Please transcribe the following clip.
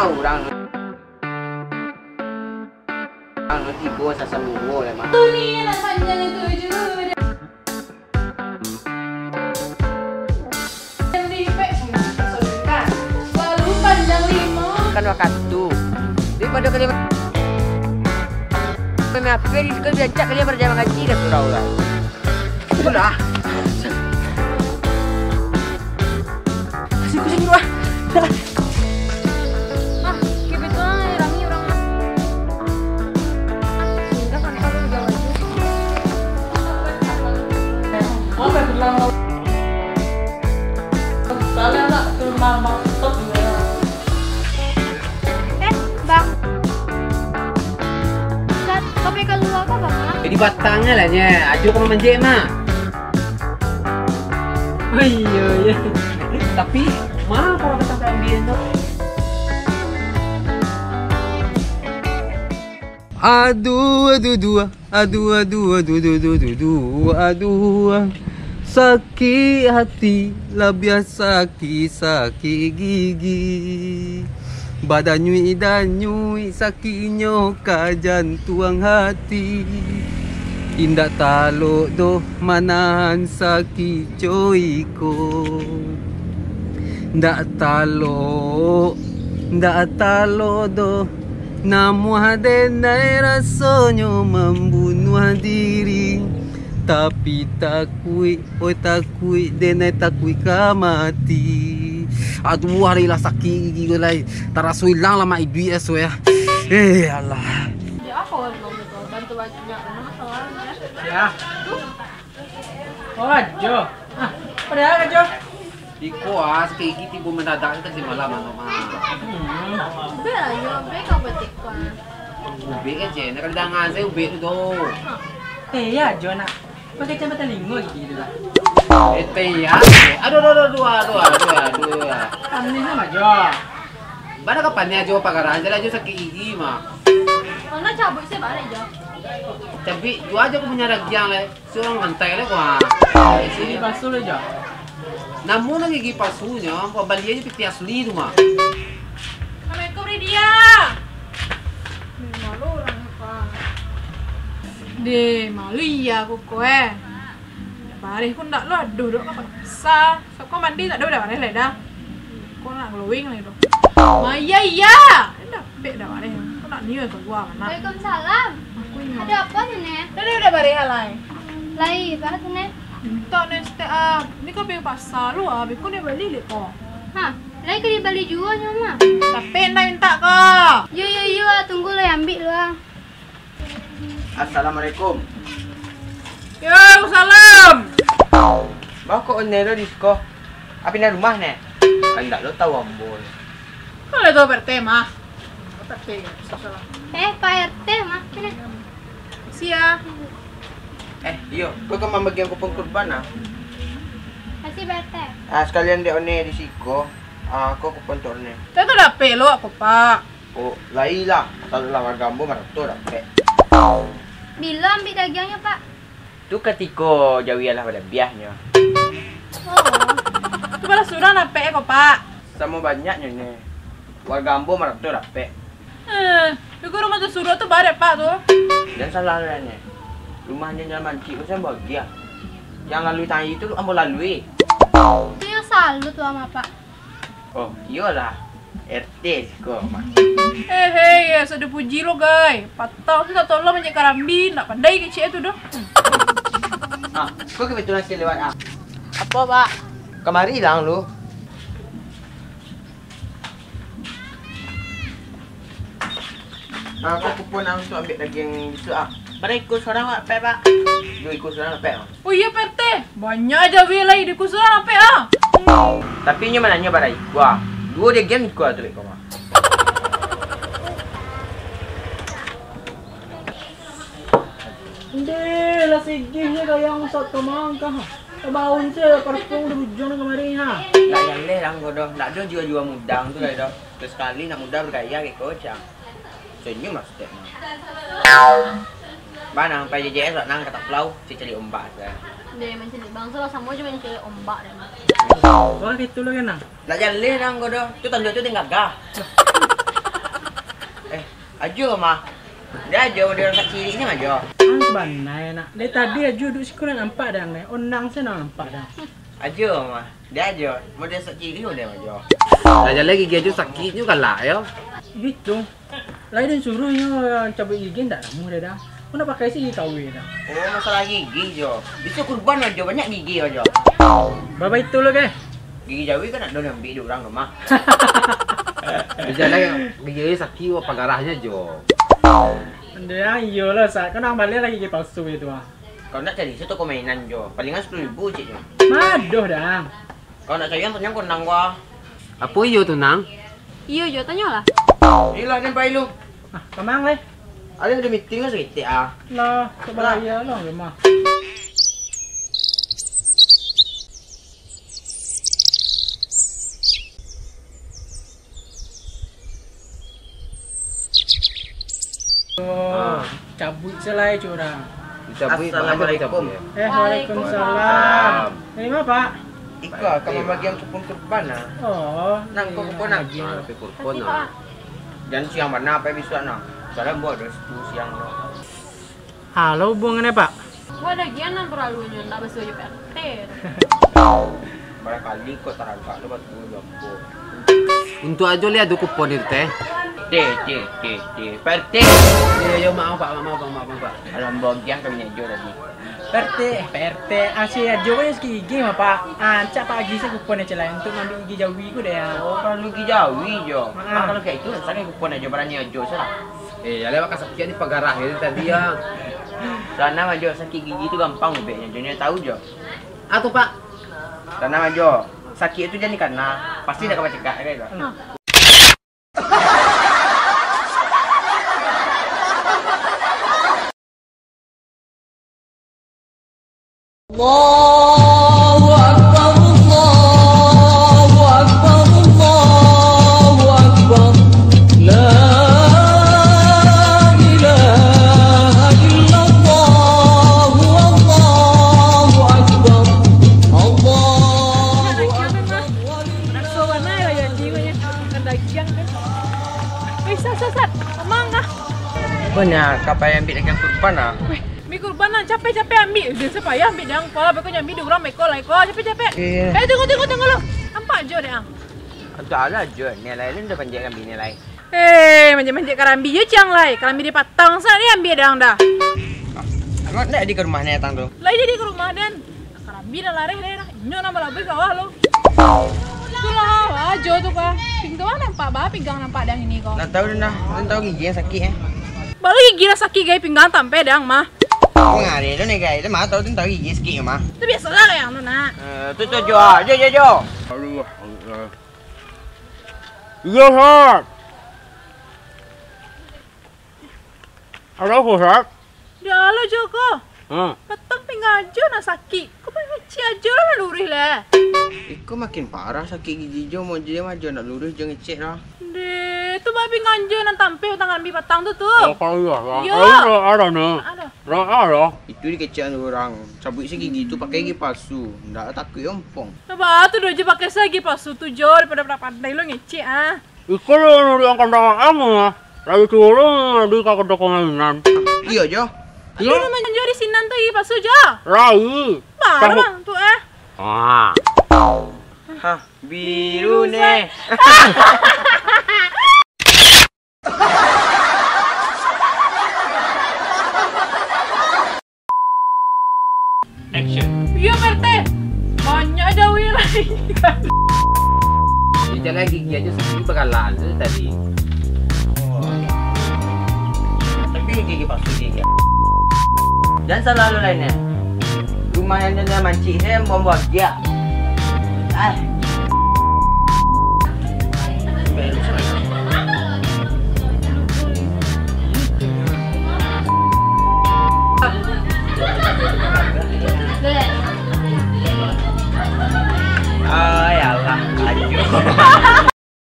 orang tigo sa saluwo lah mah. Ini anak panjang itu juga. Yang lipek kan. Lalu panjang 5. Kan waktu. Daripada kalian apa di sekolah belajar kalian berjamaah ngaji dah surau lah. Sudah. Asyik kucing dua. Kebetulan Rami orang sehingga kan kalau udah wajib. Apa yang bilang lo? Soalnya nak cuma mau stop ya. Bang. Kopi keluar apa bang? Jadi batangnya lah nya. Aju kamu menjek mah. Oh iya. Tapi mah kalau batang ambil tu. Aduh. Sakit hati lah biasa sakit gigi. Badan nyui sakitnya ka jantung hati. Indak taluk doh manahan sakit coiko. Ndak taluk doh. Namu hadenai rasanya membunuh diri. Tapi takui denai takui ka mati. Aduh harilah sakit gigi gue lai. Tarasu hilang lama idu eso ya. Allah. Ya aku belum itu bantu bajunya karena masalahnya. Ya. Oh ajo. Padahal ajo. Di kuas kayak gitu ibu mendadak itu di malam mama. Bela yo, be kau betik kan. Ube aja, nak kedangan saya ube tu doh. Ya ajo nak. Pakai jambatan lingo gitu lah. Ya. Aduh. Kami sama ajo. Mana kapan ni aja pagaran aja sakit gigi mah. Mana cabut sih balik jo. Tapi dua aja aku punya ragyang le. Seorang mantai le kuah. Sini basuh aja. Namun lagi gigi pasunya, pembaliannya piti asli tu mah. Assalamualaikum Ridia. Malu orang apa? De malu iya aku koe. Barih pun tak lo aduh dok apa sa. Sok kau mandi tak ada udah barih dah. Kau nak glowing lagi dok. Maya iya. Dah be dah barih. Kau nak niu ke gua mana? Waalaikumsalam. Aku ini. Ada apa nih, Nek? Dah udah barih halai. Lai, banget Nek. Tak neste ah. Ni kau pergi pasar lu ah. Biku ni beli le kau. Hah, lai ke di Bali juga nyama. Tapi nak minta kau. Yo, tunggu lo ambil lo. Assalamualaikum. Ya, salam. Bawa kau nero di sekolah. Apa ni rumah ni? Kan tak lo tahu ambol. Kalau itu bertema. Bertema. Pak RT mah. Sini. Sia. Iyo, kau kan bagian kupon kurban ah. Kasih Pak RT. Sekalian dia one di siko. Kau kupon tu one. Saya tu dah pelo aku pak. Oh, lai lah. Kalau lah gambo marato dapat. Bila ambil dagangnya, Pak? Tu ketika jawialah pada biahnya. Oh. Tu pada sudah nape kau pak. Sama banyaknya ni. Warga gambo marato dapat. Itu rumah tu suruh tu bare pak tu. Dan salah ni. Rumahnya jalan mancik macam bahagia. Yang lalu tanya itu ambo lalui. Itu yang salut tuh sama Pak. Oh, iyalah. RT siko mak. Ya sudah puji lo guys. Patau tu tak tahu lo banyak karambi, nak pandai kecil tu dah. Kau kebetulan saya lewat Apa pak? Kemari lang lu. Aku kupon untuk ambil daging bisu Pada ikut seorang pak. Lu ikut seorang pak. Oh iya perte. Banyak aja wilayah di kusuran apa ah? Tapi nya mananya pada gua. Dua dia game gua tu kau mah. Hindi lah sige kau yang satu mangka. Kebaun saya parfum di ujung kemarin ha. Tak yang leh lang gua dah. Tak ada jual mudang tu lah dah. Sekali nak mudah bergaya ke kocang. Senyum mas dek. Mana sampai JJS nak nang kata pulau, cari ombak saya. Dia mencari bangsa lah sama aja mencari ombak deh. Wah gitu loh kan. Nak jalan nang gua dah. Tu tanda tu tinggal gah. Ajo mah. Dia ajo dia orang kecil ini ajo. Sebenarnya nak. Dari tadi aja duduk sekolah nampak dah ni. Onang saya nampak dah. Ajo mah. Dia ajo. Mau dia sak ciri dia ajo. Dah lagi gigi aja sakitnya kalah ya. Gitu. Lain dan suruhnya cabut gigi tak lama dah dah. Kau nak pakai sih kawin dah. Oh, masalah gigi jo. Bisa kurban ajo, banyak gigi ajo. Berapa itu lo ke? Gigi Jawi kan ada yang ambil di orang rumah. Bisa lagi gigi sakit apa garahnya jo. Dia iyalah sah. Kau nak balik lagi gigi palsu itu ah. Kau nak cari satu mainan jo. Palingan 10.000 cik jo. Madoh dah. Kau nak cari yang tanya konang gua. Apa iyo tu nang? Iya, Jo, tanya lah. Iyalah nampai lu. Ah, kemang leh. Ada yang ada meeting kan segitu ah. Lah, sebaya lah rumah. Oh, cabut selai curang. Dicabut. Assalamualaikum. Waalaikumsalam. Terima Pak. Ika kamu bagi yang kupon kurban ah. Oh, Nang kau kupon nak. Tapi kurkon Kasih, Pak. Jangan siang mana apa bisa nak. Soalnya buat ada 10 siang no. halo hubungannya Pak. Gua ada gian yang terlalu nyendak basuh aja PRT. Barangkali kau terangkat tu buat gue jumbo. Untuk aja lihat ada kupon itu teh. PT. Ya maaf Pak, maaf Pak. Alam bagian kami nyejo tadi. PRT, asyik aja kan gigi mah Pak. Ancak pagi saya kupon aja lah untuk ngambil gigi jawi ku dah. Oh, kalau lu gijawi jo. Ah. Kalau kayak itu, saya kupon aja barangnya jo salah. Ya lewat kesakian di pagarah itu tadi ya. Sana mah jo sakit gigi itu gampang ubeknya, jo tahu jo. Atau Pak? Sana mah jo sakit itu jadi karena pasti dah kau cekak kan. Allahu Akbar, Allahu Akbar, Allahu Akbar. La ilaha illallah, Allahu Akbar. Allahu So warna ya yang jiwanya kan dagiang kan. Sat. Omang ah. Benar, kapal yang ambil dagang kurban ah. Weh, mi kurban lah capek-capek ambil. Dia siapa ya ambil dang pola beko nyambi di orang meko lah ko capek-capek. Tunggu lo. Nampak jo deh ang. Tak ada jo, nilai lu dah panjang ambil nilai. Manjak-manjak karambi je ciang lai. Karambi di patang sana dia ambil dang dah. Amat dah di ke rumahnya tang tu. Lai jadi ke rumah dan karambi dah lareh dah. Nyo nama labu kawah lo. Itulah ajo tu kah. Pinggang nampak bah pinggang nampak dang ini kau. Nak tahu dah, tahu gigi yang sakit Baru gigi dah sakit gay pinggang tampe dang mah. Kau ngari tu ni guys, dia mah tahu tahu gigi sakit mah. Itu biasa lah yang tu nak. Tu jo. Allah. Ya Ustaz. Halo Ustaz. Dia lo Joko. Ha. Petang pinggang aja nak sakit. Kau pengen ngeci aja lah lurih lah. Kau makin parah sakit gigi jo, mau dia mah jo nak lurus je ngecek lah. Deh, tu babi nganja nan tampe utang ambil patang tu tu. Kalau Ya. ada nih. Ada. Itu dikecek orang. Cabut si gigi tu pakai gigi palsu. Ndak takut ompong. Apa tu doje pakai lagi pasu tu jo daripada berapa pandai lo ngecek ah. Ikut lo yang kandang kamu ya. Lagi turun di kakak dokumenan. Iya jo. Iya lu nganja di sinan tu pasu jo. Rai. Mana bang tu Ah. Hah, biru nih. Iya PRT. Banyak ada wilayah. Dia lagi gigi aja sakit bakalan tu tadi. Tapi gigi palsu gigi. Dan selalu lainnya. Rumah yang dia mancing saya membawa dia.